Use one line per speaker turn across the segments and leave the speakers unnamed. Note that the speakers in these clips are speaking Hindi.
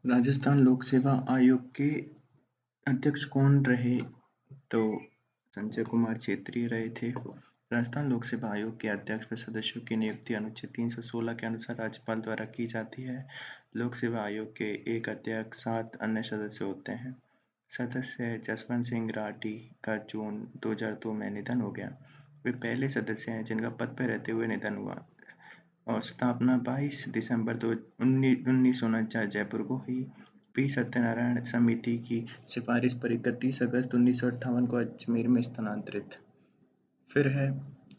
राजस्थान लोक सेवा आयोग के अध्यक्ष कौन रहे? तो संजय कुमार छेत्री रहे थे। राजस्थान लोक सेवा आयोग के अध्यक्ष व सदस्यों की नियुक्ति अनुच्छेद 316 के अनुसार राज्यपाल द्वारा की जाती है। लोक सेवा आयोग के एक अध्यक्ष 7 अन्य सदस्य होते हैं। सदस्य जसवंत सिंह राठी का जून 2002 में निधन हो गया। वे पहले सदस्य हैं जिनका पद पर रहते हुए निधन हुआ और स्थापना 22 दिसंबर 1949 जयपुर को हुई। पी सत्यनारायण समिति की सिफारिश पर 31 अगस्त 1958 को अजमेर में स्थानांतरित। फिर है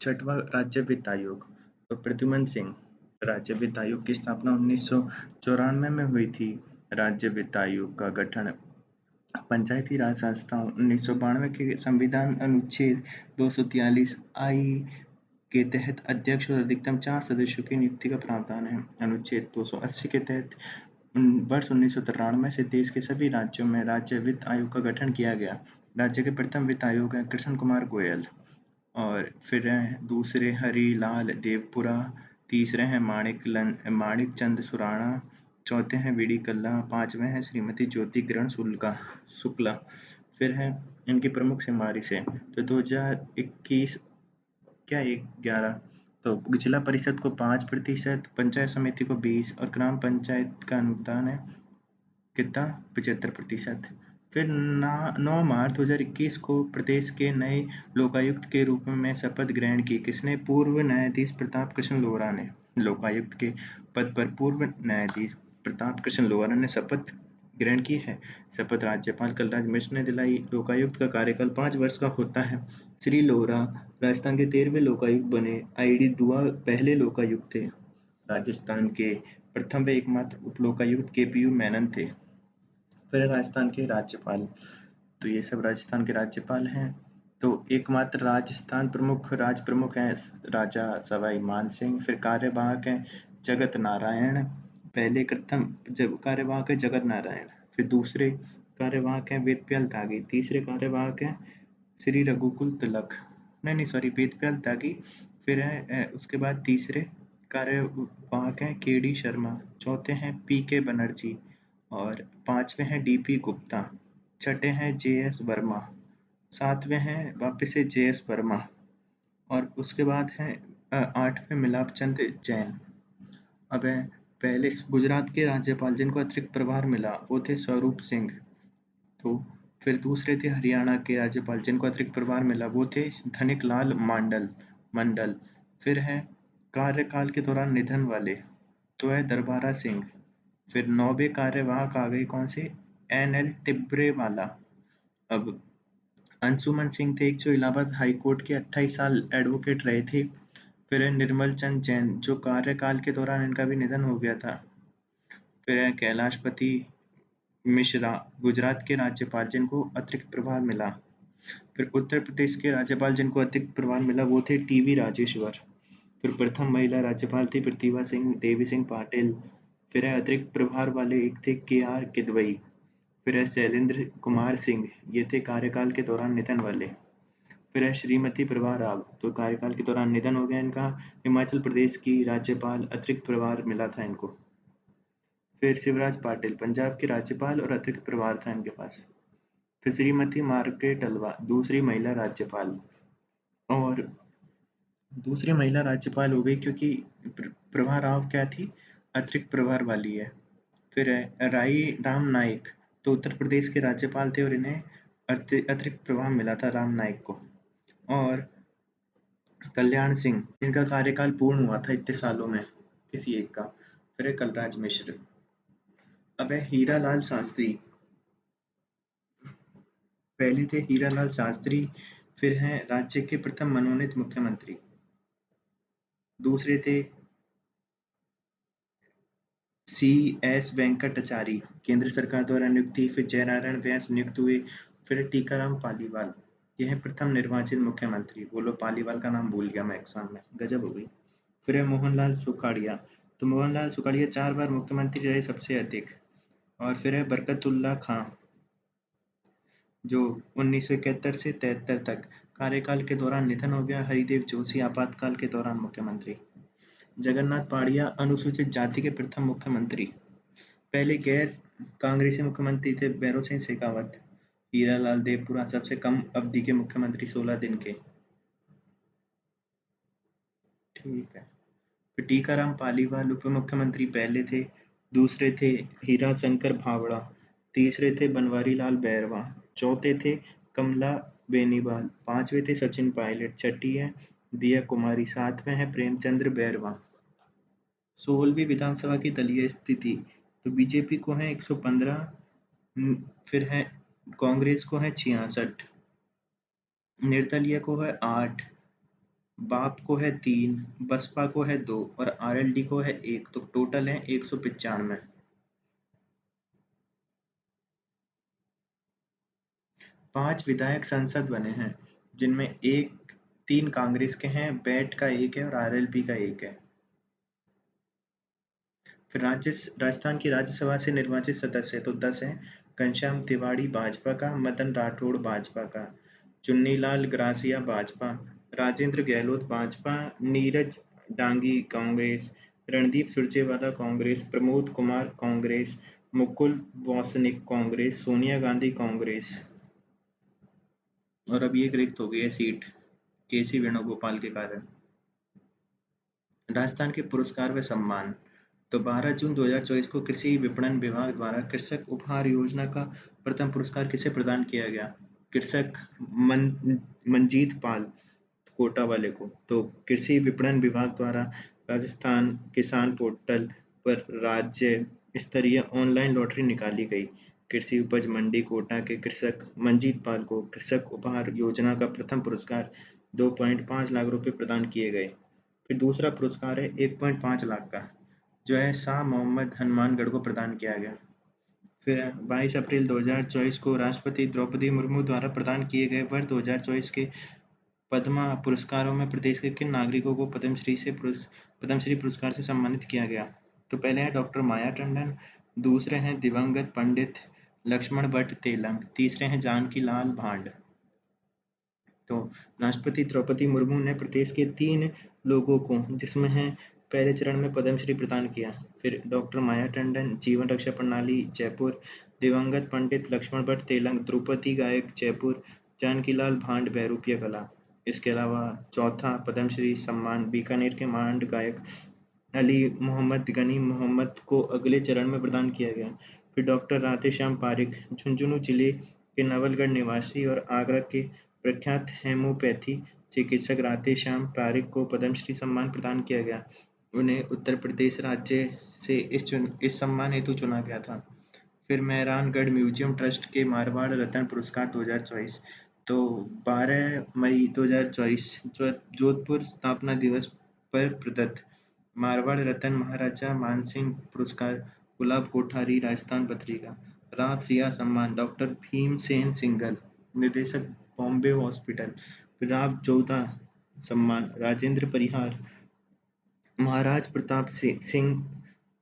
छठवां राज्य वित्त आयोग। तो प्रद्युमन सिंह। राज्य वित्त आयोग की स्थापना 1994 में हुई थी। राज्य वित्त आयोग का गठन पंचायती राज संस्थाओं 1992 के संविधान अनुच्छेद 243 आई के तहत अध्यक्ष और अधिकतम 4 सदस्यों की नियुक्ति का प्रावधान है। अनुच्छेद 280 के तहत वर्ष 1993 से देश के सभी राज्यों में राज्य वित्त आयोग का गठन किया गया। राज्य के प्रथम वित्त आयोग हैं कृष्ण कुमार गोयल और फिर हैं दूसरे हरिलाल देवपुरा, तीसरे हैं माणिक चंद सुराणा, चौथे हैं वीडी कल्ला, पांचवें हैं श्रीमती ज्योति किरण शुक्ला। फिर है इनकी प्रमुख सिफारिश है तो 2021 क्या 11 तो जिला परिषद को 5%, पंचायत समिति को 20 और ग्राम पंचायत का अनुदान है कितना 75%। फिर 9 मार्च 2021 को प्रदेश के नए लोकायुक्त के रूप में शपथ ग्रहण की किसने? पूर्व न्यायाधीश प्रताप कृष्ण लोहरा ने। लोकायुक्त के पद पर पूर्व न्यायाधीश प्रताप कृष्ण लोहरा ने शपथ ग्रहण की है। शपथ राज्यपाल कलराज मिश्र ने दिलाई। लोकायुक्त का कार्यकाल 5 वर्ष का होता है। श्री लोहरा राजस्थान के 13वें लोकायुक्त बने। आईडी दुआ पहले लोकायुक्त थे। राजस्थान के प्रथम व एकमात्र उप लोकायुक्त केपीयू मेनन थे। फिर राजस्थान के राज्यपाल। तो ये सब राजस्थान के राज्यपाल हैं। तो एकमात्र राजस्थान प्रमुख राज प्रमुख हैं राजा सवाई मान सिंह। फिर कार्यवाहक हैं जगत नारायण। पहले प्रथम जब कार्यवाहक है जगत नारायण। फिर दूसरे कार्यवाहक हैं वेदप्याल त्यागी। तीसरे कार्यवाहक हैं श्री रघुकुल तिलक। नहीं सॉरी वेदप्याल त्यागी। फिर है उसके बाद तीसरे कार्यवाहक हैं केडी शर्मा। चौथे हैं पी के बनर्जी और पांचवें हैं डीपी गुप्ता। छठे हैं जे.एस. वर्मा। सातवें हैं वापस से जे.एस. वर्मा और उसके बाद हैं आठवें मिलाप चंद जैन। अब है पहले गुजरात के राज्यपाल जिनको अतिरिक्त प्रभार मिला वो थे स्वरूप सिंह। तो फिर दूसरे थे हरियाणा के राज्यपाल जिनको अतिरिक्त प्रभार मिला वो थे धनिक लाल मंडल। फिर है कार्यकाल के दौरान निधन वाले तो है दरबारा सिंह। फिर 9वें कार्यवाहक आ गए कौन से? एन.एल. टिब्रेवाला। अब अंशुमन सिंह थे जो इलाहाबाद हाई कोर्ट के 28 साल एडवोकेट रहे थे। फिर है निर्मल चंद जैन जो कार्यकाल के दौरान इनका भी निधन हो गया था। फिर है कैलाशपति मिश्रा गुजरात के राज्यपाल जिनको अतिरिक्त प्रभार मिला। फिर उत्तर प्रदेश के राज्यपाल जिनको अतिरिक्त प्रभार मिला वो थे टी.वी. राजेश्वर। फिर प्रथम महिला राज्यपाल थी प्रतिभा सिंह देवी सिंह पाटिल। फिर है अतिरिक्त प्रभार वाले एक थे के.आर. किदवई। फिर है शैलेंद्र कुमार सिंह, ये थे कार्यकाल के दौरान निधन वाले। फिर है श्रीमती प्रभा राव, तो कार्यकाल के दौरान निधन हो गया इनका। हिमाचल प्रदेश की राज्यपाल अतिरिक्त प्रभार मिला था इनको। फिर शिवराज पाटिल पंजाब के राज्यपाल और अतिरिक्त प्रभार था इनके पास। फिर श्रीमती मार्गरेट अल्वा दूसरी महिला राज्यपाल और दूसरी महिला राज्यपाल हो गई क्योंकि प्रभा राव क्या थी? अतिरिक्त प्रभार वाली है। फिर है राई राम नाईक, तो उत्तर प्रदेश के राज्यपाल थे और इन्हें अतिरिक्त प्रभार मिला था राम नाईक को। और कल्याण सिंह, इनका कार्यकाल पूर्ण हुआ था इतने सालों में किसी एक का। फिर है कलराज मिश्र। अब है हीरालाल शास्त्री। पहले थे हीरालाल शास्त्री। फिर हैं राज्य के प्रथम मनोनीत मुख्यमंत्री। दूसरे थे सी.एस. वेंकटाचारी, केंद्र सरकार द्वारा नियुक्ति। फिर जयनारायण व्यास नियुक्त हुए। फिर टीकाराम पालीवाल, यह है प्रथम निर्वाचित मुख्यमंत्री। बोलो पालीवाल का नाम भूल गया मैं एग्जाम में, गजब हो गई। फिर है मोहनलाल सुखाड़िया, तो मोहनलाल सुखाड़िया 4 बार मुख्यमंत्री रहे सबसे अधिक। और फिर है बरकतुल्ला खां जो 1971 से 73 तक कार्यकाल के दौरान निधन हो गया। हरिदेव जोशी आपातकाल के दौरान मुख्यमंत्री। जगन्नाथ पाड़िया अनुसूचित जाति के प्रथम मुख्यमंत्री। पहले गैर कांग्रेसी मुख्यमंत्री थे भैरों सिंह शेखावत। हीरालाल देवपुरा सबसे कम अवधि के मुख्यमंत्री 16 दिन के। ठीक है। फिर टीकाराम पालीवाल उप मुख्यमंत्री पहले थे। दूसरे थे हीरा शंकर भावड़ा। तीसरे थे बनवारी लाल बैरवा। चौथे थे कमला बेनीवाल। पांचवे थे सचिन पायलट। छठी है दिया कुमारी। सातवें है प्रेमचंद्र बैरवा। 16वीं विधानसभा की दलीय स्थिति। तो बीजेपी को है 115। फिर है कांग्रेस को है 66। निर्दलीय को है 8। बाप को है 3। बसपा को है 2 और आरएलडी को है 1। तो टोटल है 195। 5 विधायक संसद बने हैं, जिनमें एक 3 कांग्रेस के हैं, बैट का 1 है और आरएलपी का 1 है। फिर राजस्थान की राज्यसभा से निर्वाचित सदस्य तो 10 हैं। घनश्याम तिवाड़ी भाजपा का, मदन राठौड़ भाजपा का, चुन्नीलाल ग्रासिया भाजपा, राजेंद्र गहलोत भाजपा, नीरज डांगी कांग्रेस, रणदीप सुरजेवाला कांग्रेस, प्रमोद कुमार कांग्रेस, मुकुल वासनिक कांग्रेस, सोनिया गांधी कांग्रेस। और अब ये रिक्त हो गई है सीट केसी वेणुगोपाल के कारण। राजस्थान के पुरस्कार व सम्मान। तो 12 जून 2024 को कृषि विपणन विभाग द्वारा कृषक उपहार योजना का प्रथम पुरस्कार किसे प्रदान किया गया? कृषक मंजीत पाल कोटा वाले को। तो कृषि विपणन विभाग द्वारा राजस्थान किसान पोर्टल पर राज्य स्तरीय ऑनलाइन लॉटरी निकाली गई। कृषि उपज मंडी कोटा के कृषक मंजीत पाल को कृषक उपहार योजना का प्रथम पुरस्कार 2.5 लाख रुपए प्रदान किए गए। फिर दूसरा पुरस्कार है 1.5 लाख का, जो है शाह मोहम्मद हनुमानगढ़ को प्रदान किया गया। फिर 22 अप्रैल 2024 को राष्ट्रपति द्रौपदी मुर्मू द्वारा प्रदान किए गए वर्ष 2024 के पद्मा पुरस्कारों में प्रदेश के किन नागरिकों को पद्मश्री पुरस्कार से सम्मानित किया गया? तो पहले है डॉक्टर माया टंडन। दूसरे हैं दिवंगत पंडित लक्ष्मण भट्ट तेलंग। तीसरे हैं जानकी लाल भांड। तो राष्ट्रपति द्रौपदी मुर्मू ने प्रदेश के 3 लोगों को, जिसमें है पहले चरण में पद्मश्री प्रदान किया। फिर डॉक्टर माया टंडन जीवन रक्षा प्रणाली जयपुर, दिवंगत पंडित लक्ष्मण भट्ट तेलंग ध्रुपदी गायक जयपुर, जानकीलाल भांड बहरूपिया कला। इसके अलावा चौथा पद्मश्री सम्मान बीकानेर के मांड गायक अली मोहम्मद गनी मोहम्मद को अगले चरण में प्रदान किया गया। फिर डॉक्टर राधेश्याम पारिक झुंझुनू जिले के नवलगढ़ निवासी और आगरा के प्रख्यात हेमोपैथी चिकित्सक राधेश्याम पारिक को पद्मश्री सम्मान प्रदान किया गया। उन्हें उत्तर प्रदेश राज्य से इस सम्मान हेतु चुना गया था। फिर मेहरानगढ़ म्यूजियम ट्रस्ट के मारवाड़ रत्न पुरस्कार 2024। तो 12 मई 2024 जोधपुर स्थापना दिवस पर प्रदत्त मारवाड़ रत्न महाराजा मानसिंह पुरस्कार गुलाब कोठारी राजस्थान पत्रिका। राव सिया सम्मान डॉक्टर भीमसेन सिंघल निदेशक बॉम्बे हॉस्पिटल। राव जोधा सम्मान राजेंद्र परिहार। महाराज प्रताप सिंह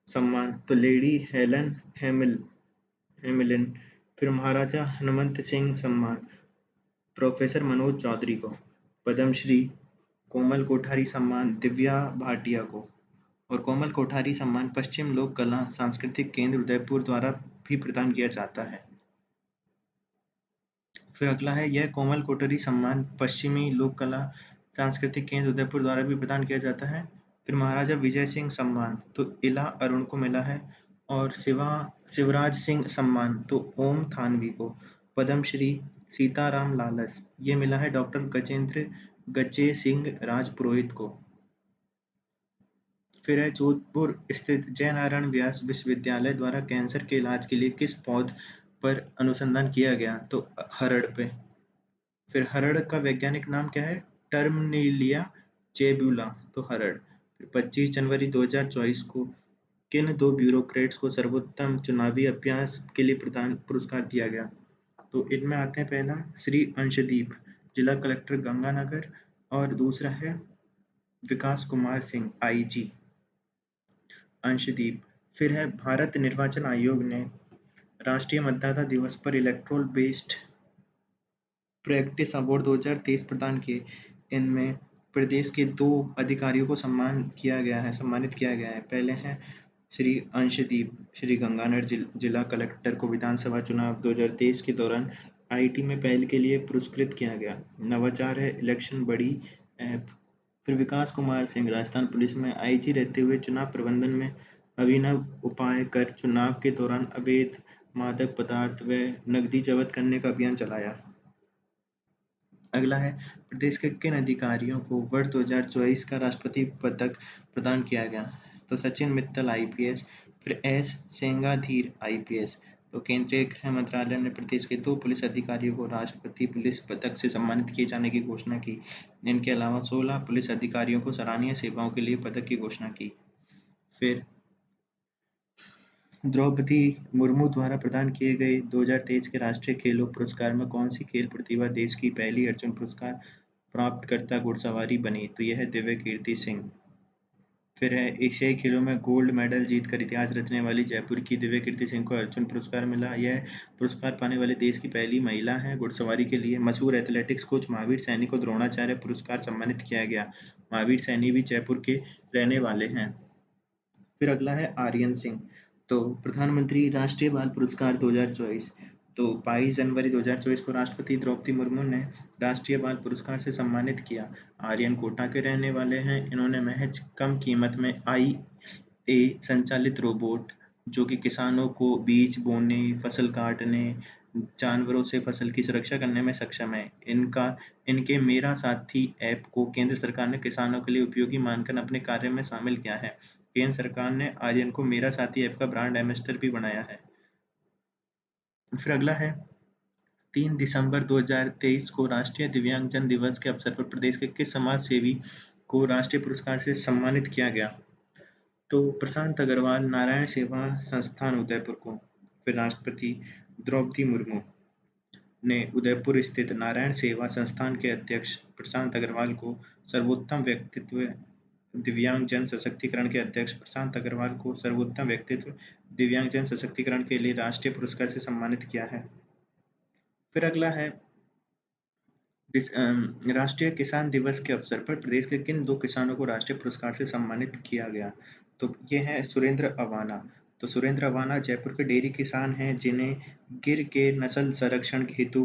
सम्मान तो लेडी हेलन हेमिलिन। फिर महाराजा हनुमंत सिंह सम्मान प्रोफेसर मनोज चौधरी को। पद्मश्री कोमल कोठारी सम्मान दिव्या भाटिया को। और कोमल कोठारी सम्मान पश्चिम लोक कला सांस्कृतिक केंद्र उदयपुर द्वारा भी प्रदान किया जाता है। फिर अगला है यह कोमल कोठारी सम्मान पश्चिमी लोक कला सांस्कृतिक केंद्र उदयपुर द्वारा भी प्रदान किया जाता है। फिर महाराजा विजय सिंह सम्मान तो इला अरुण को मिला है। और शिवराज सिंह सम्मान तो ओम थानवी को। पद्मश्री सीताराम लालस ये मिला है डॉक्टर गजेंद्र गज्जे सिंह राजपुरोहित को। फिर है जोधपुर स्थित जयनारायण व्यास विश्वविद्यालय द्वारा कैंसर के इलाज के लिए किस पौध पर अनुसंधान किया गया? तो हरड़ पे। फिर हरड़ का वैज्ञानिक नाम क्या है? टर्मनिलिया चेबुला तो हरड़। 25 जनवरी 2024 को किन 2 ब्यूरोक्रेट्स को सर्वोत्तम चुनावी अभ्यास के लिए पुरस्कार दिया गया? तो इनमें आते हैं पहला श्री अंशदीप जिला कलेक्टर गंगानगर और दूसरा है विकास कुमार सिंह आईजी अंशदीप। फिर है भारत निर्वाचन आयोग ने राष्ट्रीय मतदाता दिवस पर इलेक्ट्रोल बेस्ड प्रैक्टिस अवार्ड 2023 प्रदान किए। इनमें प्रदेश के 2 अधिकारियों को सम्मानित किया गया है। पहले हैं श्री अंशदीप श्री गंगानगर जिला कलेक्टर को विधानसभा चुनाव 2023 के दौरान आईटी में पहल के लिए पुरस्कृत किया गया। नवाचार है इलेक्शन बड़ी ऐप। फिर विकास कुमार सिंह राजस्थान पुलिस में आईजी रहते हुए चुनाव प्रबंधन में अभिनव उपाय कर चुनाव के दौरान अवैध मादक पदार्थ व नकदी जब्त करने का अभियान चलाया। अगला है प्रदेश के किन अधिकारियों को वर्ष 2024 का राष्ट्रपति पदक प्रदान किया गया। तो सचिन मित्तल आईपीएस, फिर एस सेंगाधीर आईपीएस। तो केंद्रीय गृह मंत्रालय ने प्रदेश के 2 पुलिस अधिकारियों को राष्ट्रपति पुलिस पदक से सम्मानित किए जाने की घोषणा की। इनके अलावा 16 पुलिस अधिकारियों को सराहनीय सेवाओं के लिए पदक की घोषणा की। फिर द्रौपदी मुर्मू द्वारा प्रदान किए गए 2023 के राष्ट्रीय खेलों पुरस्कार में कौन सी खेल प्रतिभा देश की पहली अर्जुन पुरस्कार प्राप्तकर्ता घुड़सवारी बनी। तो यह है दिव्य कीर्ति सिंह। फिर है एशियाई खेलों में गोल्ड मेडल जीतकर इतिहास रचने वाली जयपुर की दिव्य कीर्ति सिंह को अर्जुन पुरस्कार मिला। यह पुरस्कार पाने वाली देश की पहली महिला है घुड़सवारी के लिए। मशहूर एथलेटिक्स कोच महावीर सैनी को द्रोणाचार्य पुरस्कार सम्मानित किया गया। महावीर सैनी भी जयपुर के रहने वाले हैं। फिर अगला है आर्यन सिंह। तो प्रधानमंत्री राष्ट्रीय बाल पुरस्कार 2024। तो 22 जनवरी 2024 को राष्ट्रपति द्रौपदी मुर्मू ने राष्ट्रीय बाल पुरस्कार से सम्मानित किया। आर्यन कोटा के रहने वाले हैं। इन्होंने महज कम कीमत में IA संचालित रोबोट जो कि किसानों को बीज बोने, फसल काटने, जानवरों से फसल की सुरक्षा करने में सक्षम है। इनके मेरा साथी ऐप को केंद्र सरकार ने किसानों के लिए उपयोगी मानकर अपने कार्य में शामिल किया है। केंद्र सरकार ने आर्यन को मेरा साथी ऐप का ब्रांड एम्बेसडर भी बनाया है। फिर अगला है 3 दिसंबर 2023 को राष्ट्रीय दिव्यांगजन दिवस के अवसर पर प्रदेश के किस समाज सेवी को राष्ट्रीय पुरस्कार से सम्मानित किया गया। तो प्रशांत अग्रवाल नारायण सेवा संस्थान उदयपुर को। फिर राष्ट्रपति द्रौपदी मुर्मू ने उदयपुर स्थित नारायण सेवा संस्थान के अध्यक्ष प्रशांत अग्रवाल को सर्वोत्तम व्यक्तित्व दिव्यांगजन सशक्तिकरण के अध्यक्ष प्रशांत अग्रवाल को सर्वोत्तम व्यक्तित्व दिव्यांगजन सशक्तिकरण के लिए राष्ट्रीय पुरस्कार से सम्मानित किया है। फिर अगला है राष्ट्रीय किसान दिवस के अवसर पर प्रदेश के किन 2 किसानों को राष्ट्रीय पुरस्कार से सम्मानित किया गया। तो ये है सुरेंद्र अवाना। तो सुरेंद्र अवाना जयपुर के डेयरी किसान हैं जिन्हें गिर के नस्ल संरक्षण हेतु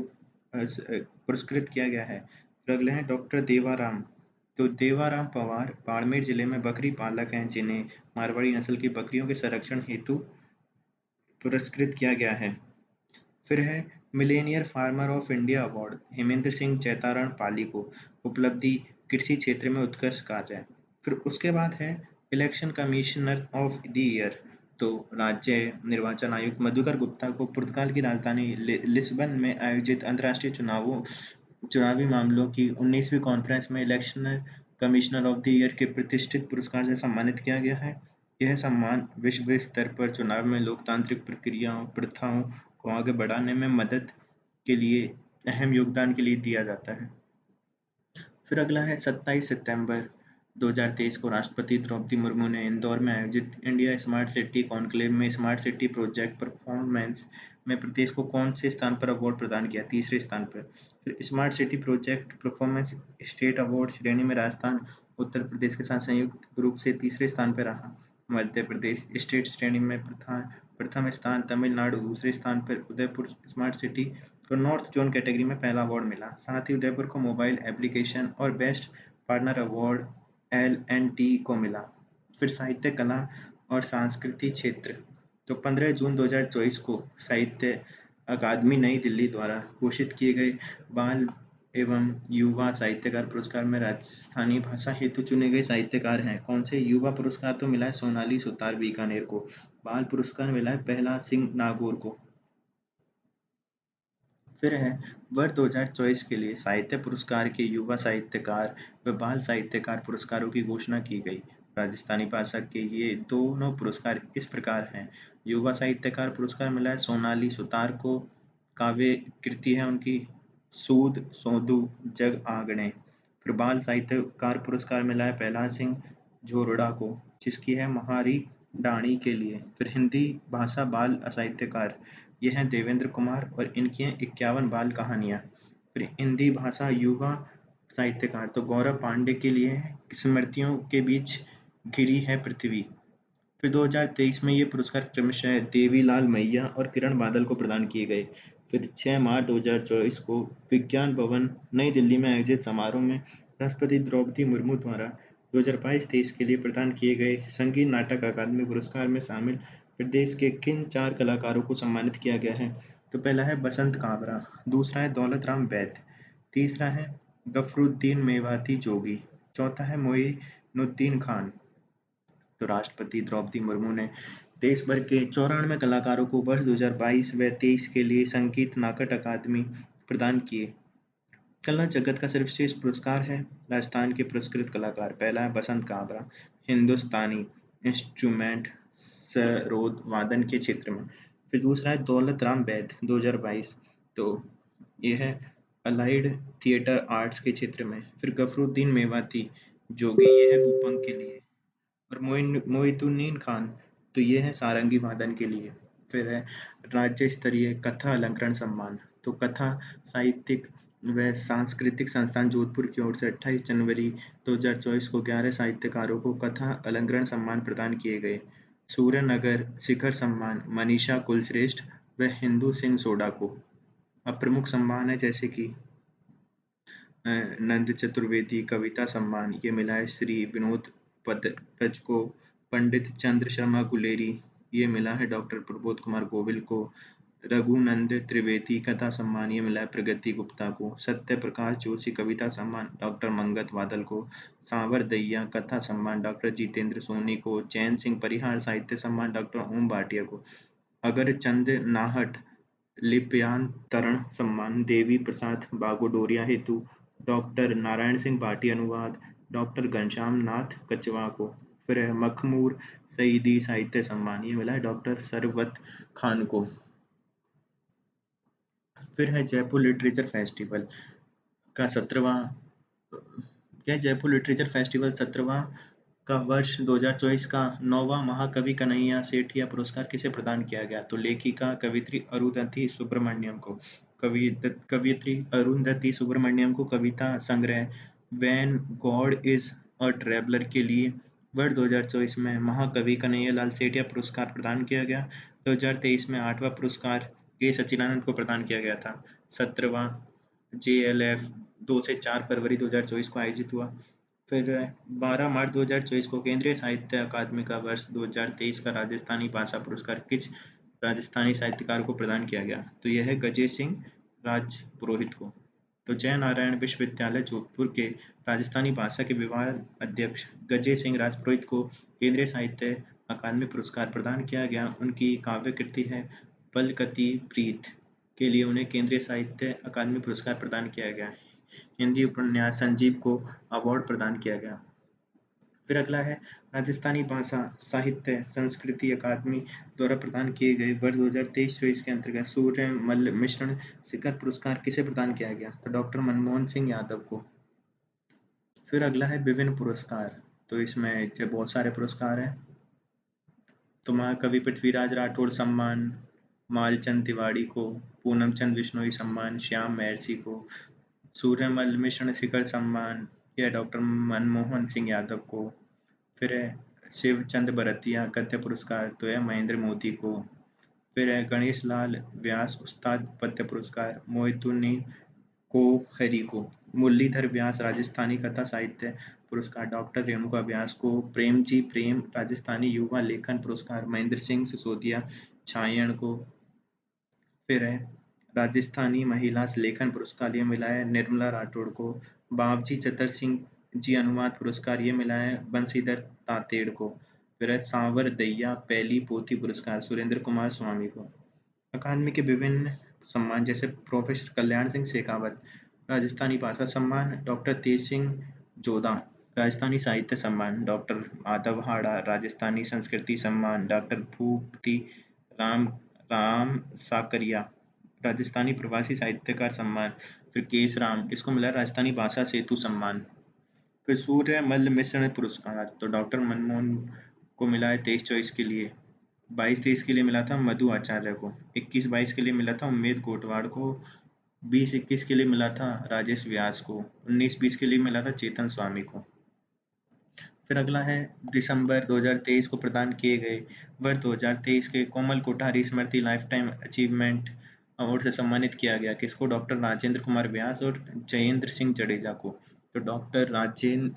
पुरस्कृत किया गया है। फिर अगले हैं डॉक्टर देवाराम। तो देवाराम पवार बाड़मेर जिले में बकरी पालक हैं जिन्हें मारवाड़ी नस्ल की बकरियों के संरक्षण हेतु पुरस्कृत किया गया है। फिर है millionaire farmer of India award Hemendra Singh Chaitaran Pali को। उपलब्धि कृषि क्षेत्र में उत्कृष्ट कार्य। फिर उसके बाद है election commissioner of the year. तो राज्य निर्वाचन आयुक्त मधुकर गुप्ता को पुर्तगाल की राजधानी लिस्बन में आयोजित अंतर्राष्ट्रीय चुनावी मामलों की 19वीं कॉन्फ्रेंस में election commissioner of the year के प्रतिष्ठित पुरस्कार से सम्मानित किया गया है। यह सम्मान विश्व स्तर पर चुनाव में लोकतांत्रिक प्रक्रियाओं प्रथाओं को आगे बढ़ाने में मदद के लिए अहम योगदान के लिए दिया जाता है। फिर अगला है 27 सितंबर 2023 को राष्ट्रपति द्रौपदी मुर्मू ने इंदौर में आयोजित इंडिया स्मार्ट सिटी कॉन्क्लेव में स्मार्ट सिटी प्रोजेक्ट परफॉर्मेंस में प्रदेश को कौन से स्थान पर अवार्ड प्रदान किया। तीसरे स्थान पर। फिर smart city project performance state award श्रेणी में राजस्थान उत्तर प्रदेश के साथ संयुक्त रूप से तीसरे स्थान पर रहा। मध्य प्रदेश स्टेट श्रेणी में प्रथम स्थान, तमिलनाडु दूसरे स्थान पर, उदयपुर स्मार्ट सिटी को नॉर्थ जोन कैटेगरी में पहला अवार्ड मिला। साथ ही उदयपुर को मोबाइल एप्लीकेशन और बेस्ट पार्टनर अवार्ड LNT को मिला। फिर साहित्य कला और सांस्कृतिक क्षेत्र। तो 15 जून 2024 को साहित्य अकादमी नई दिल्ली द्वारा घोषित किए गए बाल एवं युवा साहित्यकार पुरस्कार में राजस्थानी भाषा हेतु चुने गए साहित्यकार हैं। कौन से। युवा पुरस्कार तो मिला है सोनाली सुतार बीकानेर को। बाल पुरस्कार मिला है प्रहलाद सिंह नागौर को। फिर है वर्ष 2024 के लिए साहित्य पुरस्कार के युवा साहित्यकार व बाल साहित्यकार पुरस्कारों की घोषणा की गई। राजस्थानी भाषा के ये दोनों पुरस्कार इस प्रकार हैं। युवा साहित्यकार पुरस्कार मिला है सोनाली सुतार को। काव्य कृति है उनकी सूद सोंधु जग आंगणे। फिर बाल साहित्यकार पुरस्कार मिला है प्रहलाद सिंह झोरड़ा को जिसकी है महारी डाणी के लिए। फिर हिंदी भाषा बाल साहित्यकार ये हैं देवेंद्र कुमार और इनकी हैं 51 बाल कहानियाँ। फिर हिंदी भाषा युवा साहित्यकार तो गौरव पांडे के लिए है स्मृतियों के बीच घिरी है पृथ्वी। फिर 2023 में ये पुरस्कार क्रमशः देवीलाल मैया और किरण बादल को प्रदान किए गए। फिर 6 मार्च 2024 को विज्ञान भवन नई दिल्ली में आयोजित समारोह में राष्ट्रपति द्रौपदी मुर्मू द्वारा 2022-23 के लिए प्रदान किए गए संगीत नाटक अकादमी पुरस्कार में शामिल प्रदेश के किन 4 कलाकारों को सम्मानित किया गया है? तो पहला है बसंत काबरा, दूसरा है दौलत राम वैद, तीसरा है गफरुद्दीन मेवाती जोगी, चौथा है मोइनुद्दीन खान। तो राष्ट्रपति द्रौपदी मुर्मू ने देश भर के 94 कलाकारों को वर्ष 2022 व 23 के लिए संगीत नाटक अकादमी प्रदान किए। कला जगत का सर्वश्रेष्ठ पुरस्कार है राजस्थान के पुरस्कृत कलाकार। पहला है बसंत काबरा, हिंदुस्तानी इंस्ट्रूमेंट सरोद वादन के क्षेत्र में। फिर दूसरा है दौलत राम वैद 2022, तो यह है अलाइड थिएटर आर्ट्स के क्षेत्र में। फिर गफरुद्दीन मेवाती जोगी, ये है रूपंग के लिए। और मोइनुद्दीन खान, तो ये है सारंगी वादन के लिए। फिर है राज्य स्तरीय कथा अलंकरण सम्मान, तो कथा साहित्यिक व सांस्कृतिक संस्थान जोधपुर की ओर से 28 जनवरी 2024 को 11 साहित्यकारों को कथा अलंकरण सम्मान प्रदान किए गए। सूर्यनगर शिखर सम्मान मनीषा कुलश्रेष्ठ व हिंदू सिंह सोडा को। अब प्रमुख सम्मान है जैसे कि नंद चतुर्वेदी कविता सम्मान, ये मिला है श्री विनोद पदरज को। पंडित चंद्र शर्मा गुलेरी, ये मिला है डॉक्टर प्रबोध कुमार गोविल को। रघुनंद त्रिवेदी कथा सम्मान, ये मिला है प्रगति गुप्ता को। सत्य प्रकाश जोशी कविता सम्मान डॉक्टर मंगत वादल को। सांवर दैया कथा सम्मान डॉक्टर जितेंद्र सोनी को। चैन सिंह परिहार साहित्य सम्मान डॉक्टर ओम भाटिया को। अगर चंद नाहट लिप्यांतरण सम्मान देवी प्रसाद बागोडोरिया हेतु डॉक्टर नारायण सिंह भाटी अनुवाद डॉक्टर घनश्याम नाथ कचवा को। फिर है मखमूर सईदी साहित्य सम्मान, ये मिला है डॉक्टर सरवत खान को। फिर है जयपुर लिटरेचर फेस्टिवल का 17वां, यह जयपुर लिटरेचर फेस्टिवल 17वां का वर्ष 2024 का 9वां महाकवि कन्हैया सेठिया पुरस्कार किसे प्रदान किया गया? तो लेखिका कवियत्री अरुंधति सुब्रमण्यम को। कवियत्री अरुंधति सुब्रमण्यम को कविता संग्रह when God is a traveller के लिए वर्ष 2024 में महाकवि कन्हैया लाल सेठिया पुरस्कार प्रदान किया गया। 2023 में 8वां पुरस्कार के सच्चिदानंद को प्रदान किया गया था। 17वां JLF 2 से 4 फरवरी 2024 को आयोजित हुआ। फिर 12 मार्च 2024 को केंद्रीय साहित्य अकादमी का वर्ष 2023 का राजस्थानी भाषा पुरस्कार किस राजस्थानी साहित्यकार को प्रदान किया गया? तो यह है गजेश सिंह राजपुरोहित को। तो जय नारायण विश्वविद्यालय जोधपुर के राजस्थानी भाषा के विभाग अध्यक्ष गजेश सिंह राजपुरोहित को केंद्रीय साहित्य अकादमी पुरस्कार प्रदान किया गया। उनकी काव्य कृति है पलकती प्रीत के लिए उन्हें केंद्रीय साहित्य अकादमी पुरस्कार प्रदान किया गया। हिंदी उपन्यास संजीव को अवार्ड प्रदान किया गया। फिर अगला है राजस्थानी भाषा साहित्य संस्कृति अकादमी द्वारा प्रदान किए गए वर्ष 2023-24 के अंतर्गत सूर्यमल्ल मिश्रण शिखर पुरस्कार किसे प्रदान किया गया? तो डॉक्टर मनमोहन सिंह यादव को। फिर अगला है विभिन्न पुरस्कार, तो इसमें जो बहुत सारे पुरस्कार हैं। तो महाकवि पृथ्वीराज राठौड़ सम्मान मालचंद तिवाड़ी को। पूनम चंद बिश्नोई सम्मान श्याम महर्षि को। सूर्यमल मिश्रण शिखर सम्मान यह डॉक्टर मनमोहन सिंह यादव को। फिर है शिवचंद भरतिया गद्य पुरस्कार, तो यह महेंद्र मोदी को। फिर है गणेश लाल व्यास उस्ताद पद्य पुरस्कार मोहितुन्नी कोहरी को। मुरलीधर व्यास राजस्थानी कथा साहित्य पुरस्कार डॉक्टर रेणुका व्यास को। प्रेमजी प्रेम राजस्थानी युवा लेखन पुरस्कार महेंद्र सिंह सिसोदिया छायण को। फिर है राजस्थानी महिला लेखन पुरस्कार, ये मिला है निर्मला राठौड़ को। बाबजी चतर सिंह जी अनुवाद पुरस्कार, ये मिला है बंशीधर तातेड़ को। फिर है सांवर दैया पहली पोथी पुरस्कार सुरेंद्र कुमार स्वामी को। अकादमी के विभिन्न सम्मान जैसे प्रोफेसर कल्याण सिंह शेखावत राजस्थानी भाषा सम्मान, डॉक्टर तेज सिंह जोधा राजस्थानी साहित्य सम्मान, डॉक्टर माधव हाड़ा राजस्थानी संस्कृति सम्मान, डॉक्टर भूपति राम राम साकरिया राजस्थानी प्रवासी साहित्यकार सम्मान। फिर केस राम, इसको मिला राजस्थानी भाषा सेतु सम्मान। फिर सूर्य मल्ल मिश्रण पुरस्कार, तो डॉक्टर मनमोहन को मिला है 23-24 के लिए। 22-23 के लिए मिला था मधु आचार्य को। 21-22 के लिए मिला था उम्मेद गोटवाड़ को। 20-21 के लिए मिला था राजेश व्यास को। 19-20 के लिए मिला था चेतन स्वामी को। फिर अगला है दिसंबर 2023 को प्रदान किए गए वर्ष 2023 के कोमल कोठारी स्मृति लाइफ टाइम अचीवमेंट अवार्ड से सम्मानित किया गया। किसको? डॉक्टर राजेंद्र कुमार व्यास और जयेंद्र सिंह जडेजा को। तो डॉक्टर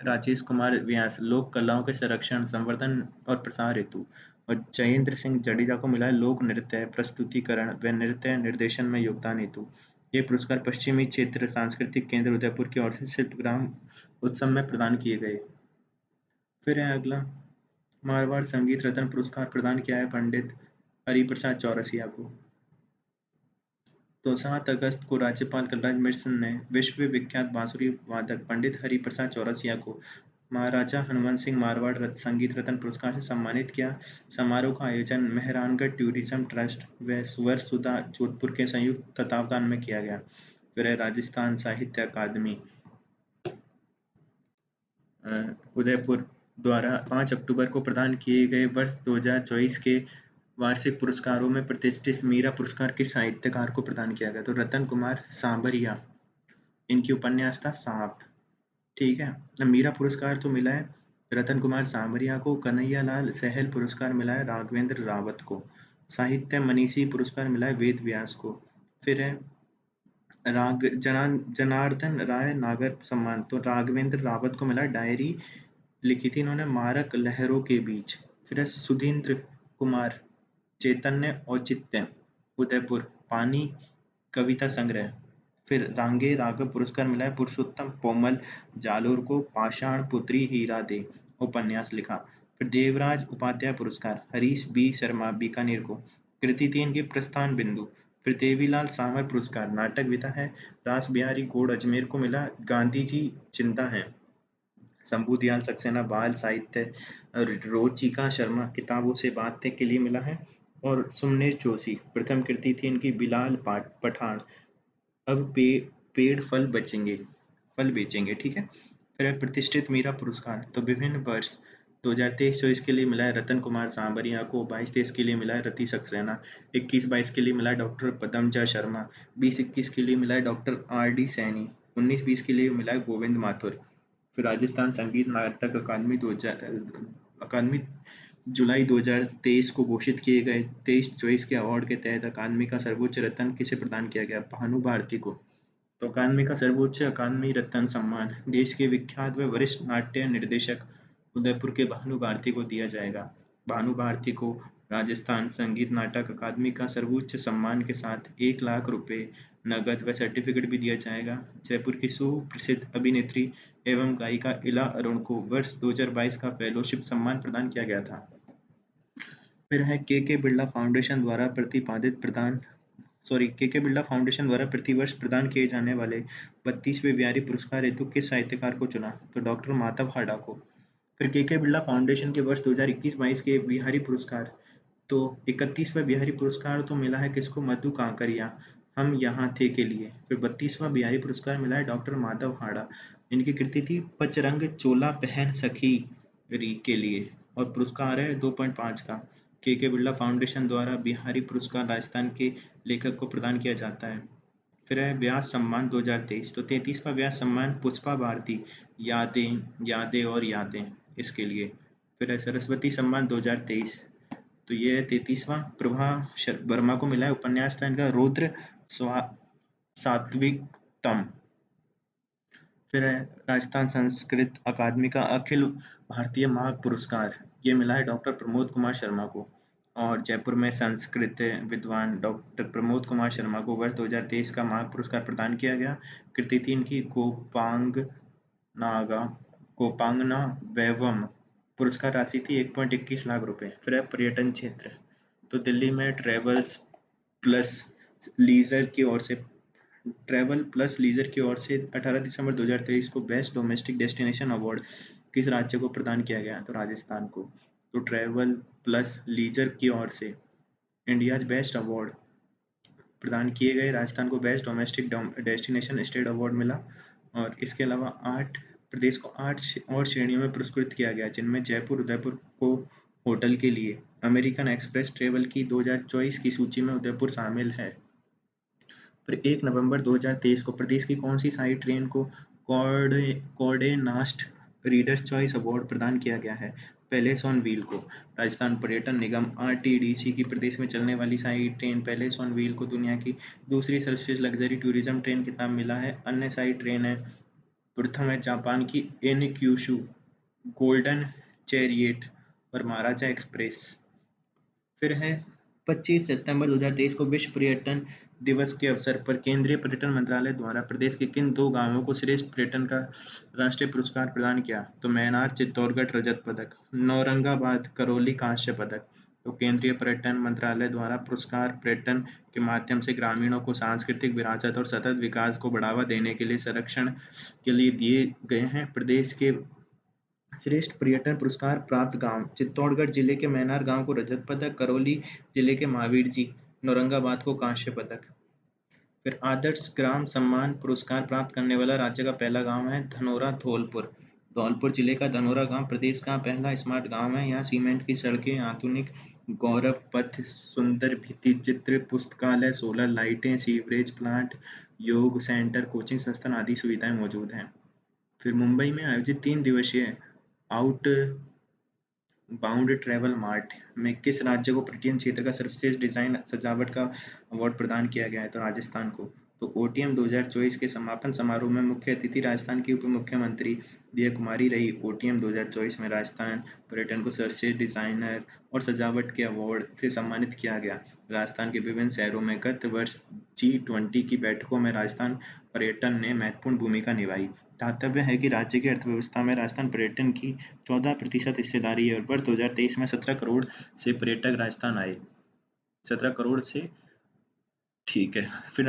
राजेश कुमार व्यास लोक कलाओं के संरक्षण, संवर्धन और प्रसार हेतु, और जयेंद्र सिंह जडेजा को मिला है लोक नृत्य प्रस्तुतिकरण व नृत्य निर्देशन में योगदान हेतु। ये पुरस्कार पश्चिमी क्षेत्र सांस्कृतिक केंद्र उदयपुर की ओर से शिल्पग्राम उत्सव में प्रदान किए गए। फिर है अगला, मारवाड़ संगीत रत्न पुरस्कार प्रदान किया है पंडित हरिप्रसाद चौरसिया को। तो 7 अगस्त को राज्यपाल कलराज मिश्र ने विश्व विख्यात बांसुरी वादक पंडित हरिप्रसाद चौरसिया को महाराजा हनुमान सिंह मारवाड़ संगीत रत्न पुरस्कार से सम्मानित किया। समारोह का आयोजन मेहरानगढ़ टूरिज्म ट्रस्ट व स्वर सुधा जोधपुर के संयुक्त तत्वावधान में किया गया। फिर है राजस्थान साहित्य अकादमी उदयपुर द्वारा 5 अक्टूबर को प्रदान किए गए वर्ष 2024 के वार्षिक पुरस्कारों में प्रतिष्ठित मीरा पुरस्कार किस साहित्यकार को प्रदान किया गया? तो रतन कुमार सांबरिया। इनकी उपन्यास था सांप। ठीक है। मीरा पुरस्कार तो मिला है रतन कुमार सांबरिया को। कन्हैया लाल सहल पुरस्कार मिला है राघवेंद्र रावत को। साहित्य मनीषी पुरस्कार मिला है वेद व्यास को। फिर है जनार्दन राय नागर सम्मान, तो राघवेंद्र रावत को मिला डायरी लिखी थी इन्होंने मारक लहरों के बीच। फिर है सुधींद्र कुमार चैतन्य औचित्य उदयपुर पानी कविता संग्रह। फिर रांगे राघव पुरस्कार मिला है पुरुषोत्तम पोमल जालोर को पाषाण पुत्री हीरा दे उपन्यास लिखा। फिर देवराज उपाध्याय पुरस्कार हरीश बी शर्मा बीकानेर को। कृति 3 की प्रस्थान बिंदु। फिर देवीलाल सावर पुरस्कार नाटक विधा है रास बिहारी गौड़ अजमेर को मिला। गांधी जी चिंता है शंभू दयाल सक्सेना बाल साहित्य। रोचिका शर्मा किताबों से बातें के लिए मिला है। और सुमनेश जोशी प्रथम कृति थी इनकी बिलाल पठान अब पेड़ फल बेचेंगे। ठीक है। फिर है प्रतिष्ठित मीरा पुरस्कार, तो विभिन्न वर्ष 2023-24 के लिए मिला है रतन कुमार सांबरिया को। 22-23 के लिए मिला है रति सक्सेना। 21-22 के लिए मिला है डॉक्टर पदमजा शर्मा। 20-21 के लिए मिला है डॉक्टर RD सैनी। 19-20 के लिए मिला है गोविंद माथुर। फिर राजस्थान संगीत नाटक अकादमी जुलाई 2023 को घोषित किए गए 23-24 के अवार्ड के तहत अकादमी का सर्वोच्च रत्न किसे प्रदान किया गया? भानु भारती को। तो अकादमी का सर्वोच्च अकादमी रत्न सम्मान देश के विख्यात व वरिष्ठ नाट्य निर्देशक उदयपुर के भानु भारती को दिया जाएगा। भानु भारती को राजस्थान संगीत नाटक अकादमी का सर्वोच्च सम्मान के साथ 1 लाख रुपए नगद व सर्टिफिकेट भी दिया जाएगा। जयपुर की सुप्रसिद्ध अभिनेत्री एवं गायिका इला अरुण को वर्ष 2022 का फेलोशिप सम्मान प्रदान किया गया था। फिर है के बिरला फाउंडेशन द्वारा प्रतिवर्ष प्रदान किए जाने वाले 32वें बिहारी पुरस्कार हेतु किस साहित्यकार को चुना? तो डॉक्टर माधव हाड़ा को। फिर के बिरला फाउंडेशन के वर्ष 2021-22 के बिहारी पुरस्कार, तो 31वां बिहारी पुरस्कार तो मिला है किसको? मधु कांकरिया हम यहाँ थे के लिए। फिर 32वां बिहारी पुरस्कार मिला है डॉक्टर माधव हाड़ा। इनकी कृति थी पचरंग चोला पहन सखी री के लिए, और पुरस्कार है 2.5 का। के बिरला फाउंडेशन द्वारा बिहारी पुरस्कार राजस्थान के लेखक को प्रदान किया जाता है। फिर है व्यास सम्मान 2023, तो 33वां व्यास सम्मान पुष्पा भारती यादें यादें और यादें इसके लिए। फिर है सरस्वती सम्मान 2023, तो ये है 33वां। प्रभा वर्मा को मिला है उपन्यास था इनका रौद्र सात्विकतम। फिर है राजस्थान संस्कृत अकादमी का अखिल भारतीय माघ पुरस्कार, ये मिला है डॉक्टर प्रमोद कुमार शर्मा को। और जयपुर में संस्कृत विद्वान डॉक्टर प्रमोद कुमार शर्मा को वर्ष 2023 का माघ पुरस्कार प्रदान किया गया। कृति 3 की कोपांगना वैभवम। पुरस्कार राशि थी 1.21 लाख रुपए। फिर है पर्यटन क्षेत्र, तो दिल्ली में प्लस लीजर की ओर से ट्रैवल प्लस लीजर की ओर से 18 दिसंबर 2023 को बेस्ट डोमेस्टिक डेस्टिनेशन अवार्ड किस राज्य को प्रदान किया गया? तो राजस्थान को। तो ट्रैवल प्लस लीजर की ओर से इंडियाज बेस्ट अवार्ड प्रदान किए गए। राजस्थान को best domestic destination state award मिला। और इसके अलावा प्रदेश को 8 और श्रेणियों में पुरस्कृत किया गया, जिनमें जयपुर उदयपुर को होटल के लिए अमेरिकन एक्सप्रेस ट्रेवल की 2024 की सूची में उदयपुर शामिल है। फिर 1 नवंबर 2023 को प्रदेश की कौन सी साई ट्रेन को कोर्डेनास्ट रीडर्स चॉइस अवार्ड प्रदान किया गया है पैलेस ऑन व्हील को। राजस्थान पर्यटन निगम आरटीडीसी की प्रदेश में चलने वाली शाही ट्रेन पैलेस ऑन व्हील को दुनिया की दूसरी सर्वश्रेष्ठ लग्जरी टूरिज्म ट्रेन खिताब मिला है। अन्य शाही ट्रेन है, प्रथम है जापान की एनक्यूशु, गोल्डन चैरियट और महाराजा एक्सप्रेस। फिर है 25 सितंबर 2023 को विश्व पर्यटन दिवस के अवसर पर केंद्रीय पर्यटन मंत्रालय द्वारा प्रदेश के किन 2 गांवों को श्रेष्ठ पर्यटन का राष्ट्रीय पुरस्कार प्रदान किया? तो मैनार चित्तौड़गढ़ रजत पदक, नौरंगाबाद करौली कांस्य पदक। तो केंद्रीय पर्यटन मंत्रालय द्वारा पुरस्कार पर्यटन के माध्यम से ग्रामीणों को सांस्कृतिक विरासत और सतत विकास को बढ़ावा देने के लिए संरक्षण के लिए दिए गए हैं। प्रदेश के श्रेष्ठ पर्यटन पुरस्कार प्राप्त गांव: चित्तौड़गढ़ जिले के मैनार गांव को रजत पदक, करौली जिले के महावीर जी, नौरंगाबाद को कांस्य पदक। फिर आदर्श ग्राम सम्मान पुरस्कार प्राप्त करने वाला राज्य का पहला गांव है धनोरा धौलपुर। धौलपुर जिले का धनोरा गांव प्रदेश का पहला स्मार्ट गांव है। यहाँ सीमेंट की सड़कें, आधुनिक गौरव पथ, सुंदर भित्ति चित्र, पुस्तकालय, सोलर लाइटें, सीवरेज प्लांट, योग सेंटर, कोचिंग संस्थान आदि सुविधाएं मौजूद हैं। फिर मुंबई में आयोजित 3 दिवसीय आउट बाउंड ट्रैवल मार्ट में किस राज्य को पर्यटन क्षेत्र का सर्वश्रेष्ठ डिजाइन सजावट का अवार्ड प्रदान किया गया है? तो राजस्थान को। तो ओटीएम 2024 के समापन समारोह में मुख्य अतिथि राजस्थान की उप मुख्यमंत्री दिया कुमारी रही। ओटीएम 2024 में राजस्थान पर्यटन को सर्वश्रेष्ठ डिजाइनर और सजावट के अवार्ड से सम्मानित किया गया। राजस्थान के विभिन्न शहरों में गत वर्ष G20 की बैठकों में राजस्थान पर्यटन ने महत्वपूर्ण भूमिका निभाई। दातव्य है कि राज्य की अर्थव्यवस्था में राजस्थान पर्यटन की 14% हिस्सेदारी है और वर्ष 2023 में 17 करोड़ से पर्यटक राजस्थान आए। 17 करोड़ से, ठीक है। फिर